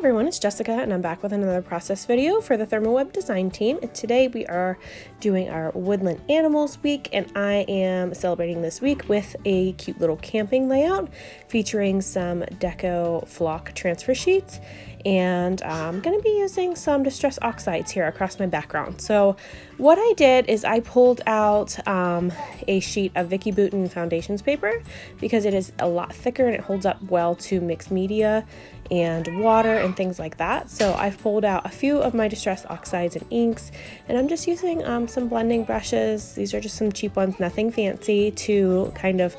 everyone, it's Jessica and I'm back with another process video for the Thermoweb design team. And today we are doing our Woodland Animals week, and I am celebrating this week with a cute little camping layout featuring some deco flock transfer sheets, and I'm going to be using some distress oxides here across my background. So what I did is I pulled out a sheet of Vicky Bouton foundations paper because it is a lot thicker and it holds up well to mixed media and water and things like that. So I've pulled out a few of my distress oxides and inks, and I'm just using some blending brushes. These are just some cheap ones, nothing fancy, to kind of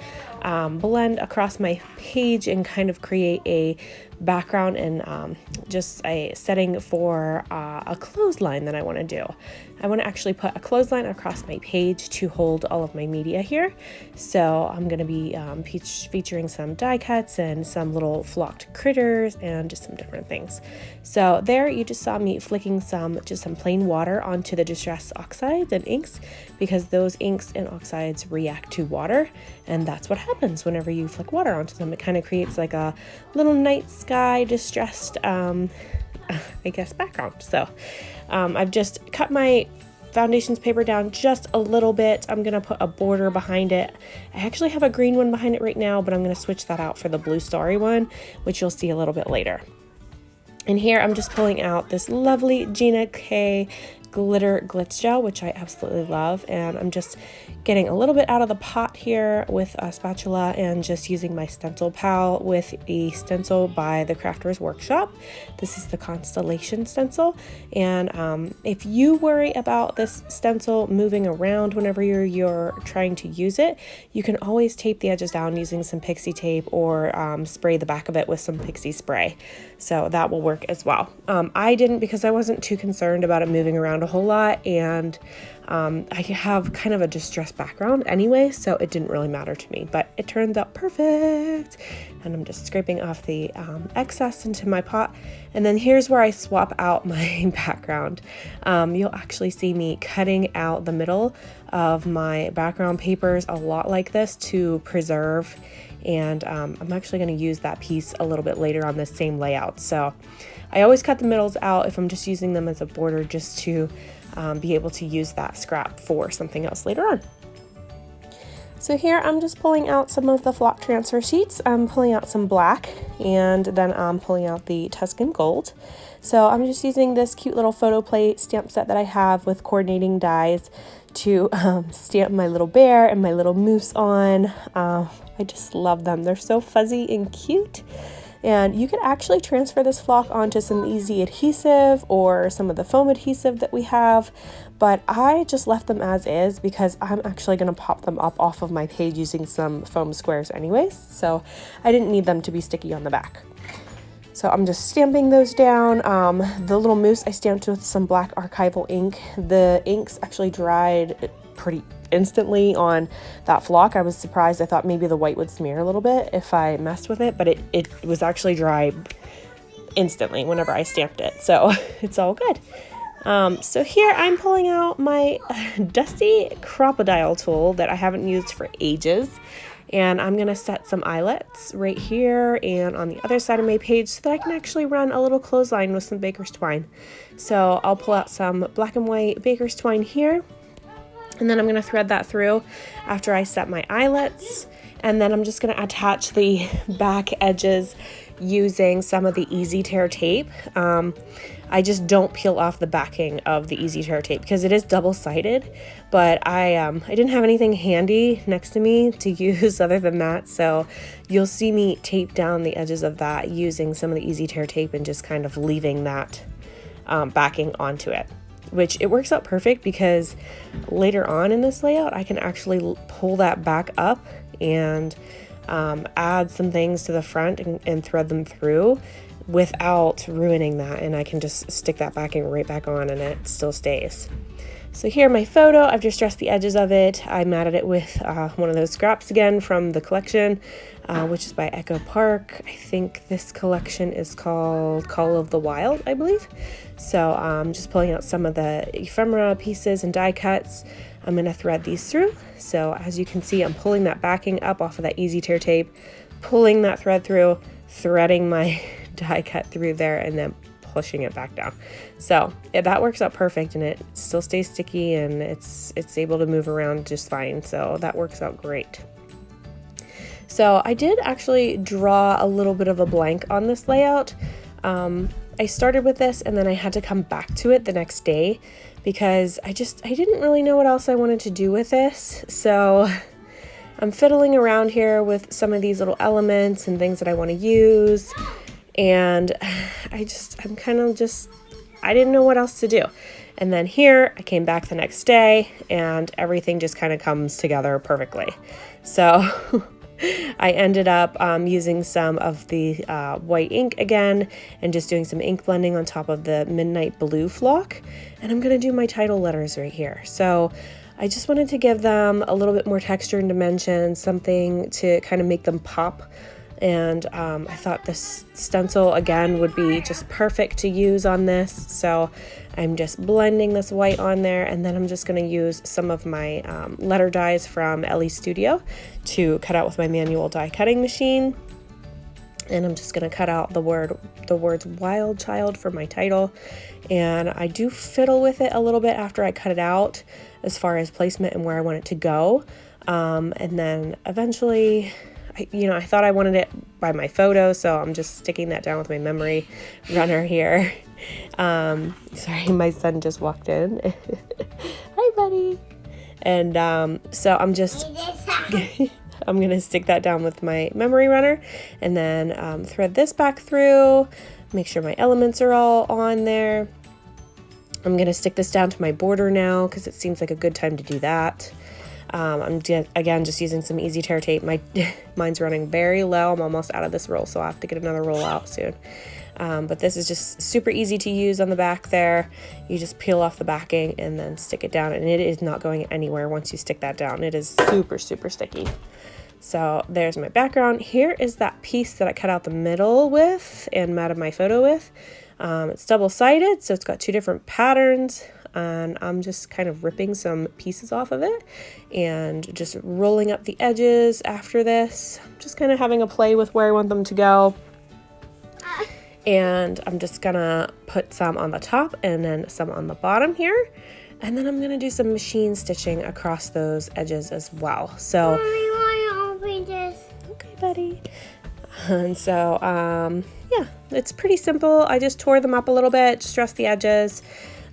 blend across my page and kind of create a background and just a setting for a clothesline that I want to do. I want to actually put a clothesline across my page to hold all of my media here. So I'm going to be featuring some die cuts and some little flocked critters and just some different things. So there you just saw me flicking some plain water onto the distress oxides and inks, because those inks and oxides react to water, and that's what happens whenever you flick water onto them. It kind of creates like a little night sky distressed I guess background. So I've just cut my foundations paper down just a little bit. I'm gonna put a border behind it. I actually have a green one behind it right now, but I'm gonna switch that out for the blue starry one, which you'll see a little bit later. And here I'm just pulling out this lovely Gina K glitter glitz gel, which I absolutely love, and I'm just getting a little bit out of the pot here with a spatula and just using my stencil pal with a stencil by the Crafters Workshop. This is the Constellation stencil, and if you worry about this stencil moving around whenever you're trying to use it, you can always tape the edges down using some pixie tape, or spray the back of it with some pixie spray. So that will work as well. I didn't, because I wasn't too concerned about it moving around a whole lot, and I have kind of a distressed background anyway, so it didn't really matter to me, but it turns out perfect. And I'm just scraping off the excess into my pot, and then here's where I swap out my background. You'll actually see me cutting out the middle of my background papers a lot like this to preserve, and I'm actually going to use that piece a little bit later on this same layout. So I always cut the middles out if I'm just using them as a border, just to be able to use that scrap for something else later on. So here I'm just pulling out some of the flock transfer sheets. I'm pulling out some black, and then I'm pulling out the Tuscan gold. So I'm just using this cute little PhotoPlay stamp set that I have with coordinating dies to stamp my little bear and my little moose on. I just love them. They're so fuzzy and cute. And you could actually transfer this flock onto some easy adhesive or some of the foam adhesive that we have, but I just left them as is because I'm actually going to pop them up off of my page using some foam squares anyways, so I didn't need them to be sticky on the back. So I'm just stamping those down. The little moose I stamped with some black Archival ink. The inks actually dried pretty instantly on that flock. I was surprised. I thought maybe the white would smear a little bit if I messed with it, but it was actually dry instantly whenever I stamped it, so it's all good. So here I'm pulling out my dusty Crocodile tool that I haven't used for ages, and I'm going to set some eyelets right here and on the other side of my page so that I can actually run a little clothesline with some baker's twine. So I'll pull out some black and white baker's twine here, and then I'm going to thread that through after I set my eyelets, and then I'm just going to attach the back edges using some of the Easy Tear tape. I just don't peel off the backing of the Easy Tear tape because it is double-sided, but I didn't have anything handy next to me to use other than that, so you'll see me tape down the edges of that using some of the Easy Tear tape and just kind of leaving that backing onto it, which it works out perfect because later on in this layout I can actually pull that back up and add some things to the front and thread them through without ruining that, and I can just stick that backing right back on and it still stays. So here my photo, I've just dressed the edges of it. I matted it with one of those scraps again from the collection, which is by Echo Park. I think this collection is called Call of the Wild, I believe. So I'm just pulling out some of the ephemera pieces and die cuts. I'm going to thread these through. So as you can see, I'm pulling that backing up off of that Easy Tear tape, pulling that thread through, threading my die cut through there and then pushing it back down. So yeah, that works out perfect, and it still stays sticky and it's able to move around just fine. So that works out great. So I did actually draw a little bit of a blank on this layout. I started with this and then I had to come back to it the next day because I didn't really know what else I wanted to do with this. So I'm fiddling around here with some of these little elements and things that I want to use. And I didn't know what else to do. And then here I came back the next day and everything just kind of comes together perfectly. So I ended up using some of the white ink again and just doing some ink blending on top of the midnight blue flock. And I'm going to do my title letters right here. So I just wanted to give them a little bit more texture and dimension, something to kind of make them pop. And I thought this stencil again would be just perfect to use on this. So I'm just blending this white on there, and then I'm just going to use some of my letter dies from Elle Studio to cut out with my manual die cutting machine. And I'm just going to cut out the words wild child for my title. And I do fiddle with it a little bit after I cut it out as far as placement and where I want it to go. And then eventually, I thought I wanted it by my photo, so I'm just sticking that down with my memory runner here. Sorry, my son just walked in. Hi, buddy. And so I'm just I'm gonna stick that down with my memory runner, and then thread this back through, make sure my elements are all on there. I'm gonna stick this down to my border now because it seems like a good time to do that. I'm again just using some easy tear tape. Mine's running very low. I'm almost out of this roll, so I'll have to get another roll out soon. But this is just super easy to use on the back there. You just peel off the backing and then stick it down, and it is not going anywhere once you stick that down. It is super, super sticky. So there's my background. Here is that piece that I cut out the middle with and matted my photo with. It's double-sided, so it's got two different patterns. And I'm just kind of ripping some pieces off of it and just rolling up the edges after this. I'm just kind of having a play with where I want them to go. And I'm just gonna put some on the top and then some on the bottom here. And then I'm gonna do some machine stitching across those edges as well. So, Mommy, why open this? Okay, buddy. And so, yeah, it's pretty simple. I just tore them up a little bit, stressed the edges.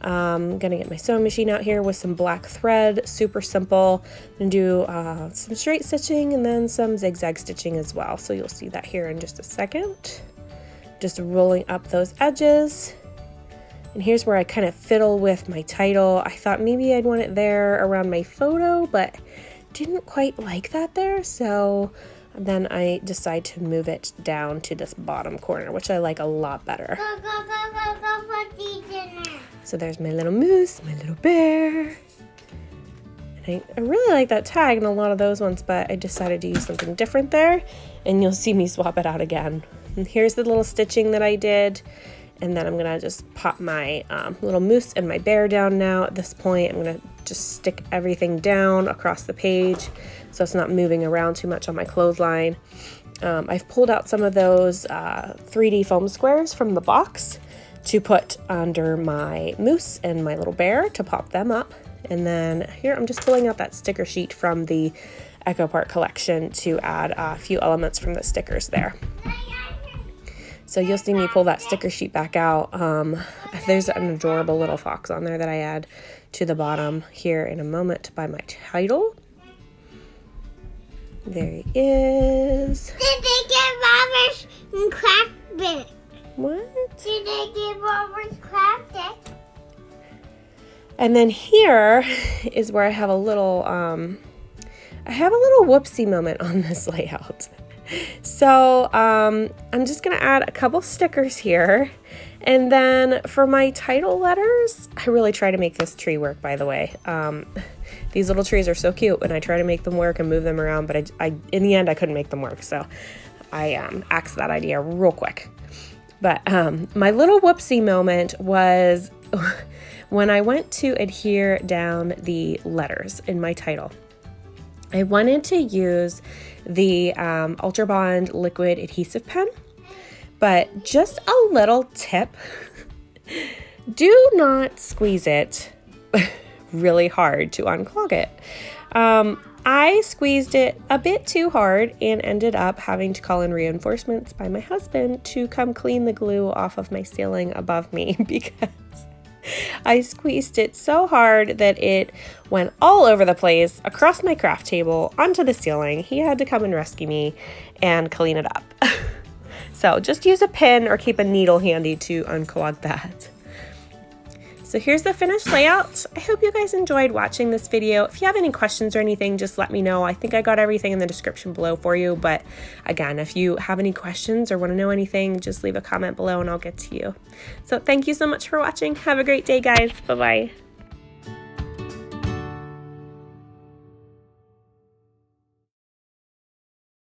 I'm gonna get my sewing machine out here with some black thread, super simple, and do some straight stitching and then some zigzag stitching as well. So you'll see that here in just a second. Just rolling up those edges. And here's where I kind of fiddle with my title. I thought maybe I'd want it there around my photo, but didn't quite like that there. So then I decide to move it down to this bottom corner, which I like a lot better. Go put these in there. So there's my little moose, my little bear. And I really like that tag in a lot of those ones, but I decided to use something different there, and you'll see me swap it out again. And here's the little stitching that I did. And then I'm gonna just pop my little moose and my bear down now. At this point, I'm gonna just stick everything down across the page so it's not moving around too much on my clothesline. I've pulled out some of those 3D foam squares from the box to put under my moose and my little bear to pop them up. And then here I'm just pulling out that sticker sheet from the Echo Park collection to add a few elements from the stickers there. So you'll see me pull that sticker sheet back out. There's an adorable little fox on there that I add to the bottom here in a moment by my title. There he is. Did they get Robert's Scrapbook? What? Did they get Robert's Scrapbook? And then here is where I have a little whoopsie moment on this layout. So I'm just gonna add a couple stickers here, and then for my title letters, I really try to make this tree work, by the way. These little trees are so cute, and I try to make them work and move them around, but I in the end I couldn't make them work, so I axed that idea real quick. But my little whoopsie moment was when I went to adhere down the letters in my title. I wanted to use the Ultra Bond liquid adhesive pen, But just a little tip, do not squeeze it really hard to unclog it. I squeezed it a bit too hard and ended up having to call in reinforcements by my husband to come clean the glue off of my ceiling above me because I squeezed it so hard that it went all over the place, across my craft table, onto the ceiling. He had to come and rescue me and clean it up. So just use a pin or keep a needle handy to unclog that. So here's the finished layout. I hope you guys enjoyed watching this video. If you have any questions or anything, just let me know. I think I got everything in the description below for you. But again, if you have any questions or want to know anything, just leave a comment below and I'll get to you. So thank you so much for watching. Have a great day, guys. Bye-bye.